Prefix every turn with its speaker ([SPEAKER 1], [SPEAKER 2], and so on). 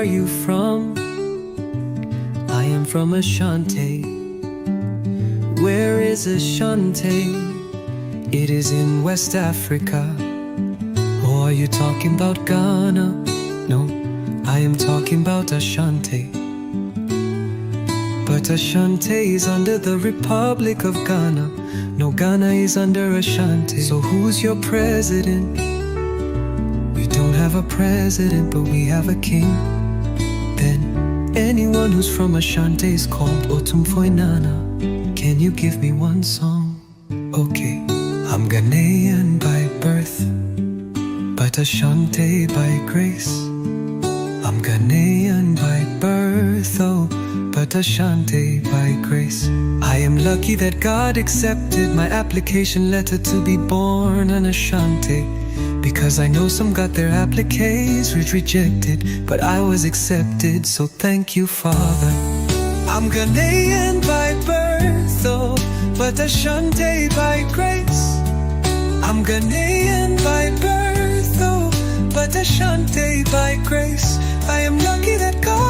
[SPEAKER 1] are you from? I am from Ashanti. Where is Ashanti? It is in West Africa. Or are you talking about Ghana? No, I am talking about Ashanti. But Ashanti is under the Republic of Ghana. No, Ghana is under Ashanti. So who's your president? We don't have a president, but we have a king. Then anyone who's from Ashanti is called Otumfoinana. Can you give me one song? Okay, I'm Ghanaian by birth, but Ashanti by grace. I'm Ghanaian by birth, oh, but Ashanti by grace. I am lucky that God accepted my application letter to be born an Ashanti, because I know some got their applications rejected, but I was accepted, so thank you, Father. I'm Ghanaian by birth, oh, but Ashanti by grace. I'm Ghanaian by birth, oh, but Ashanti by grace. I am lucky that God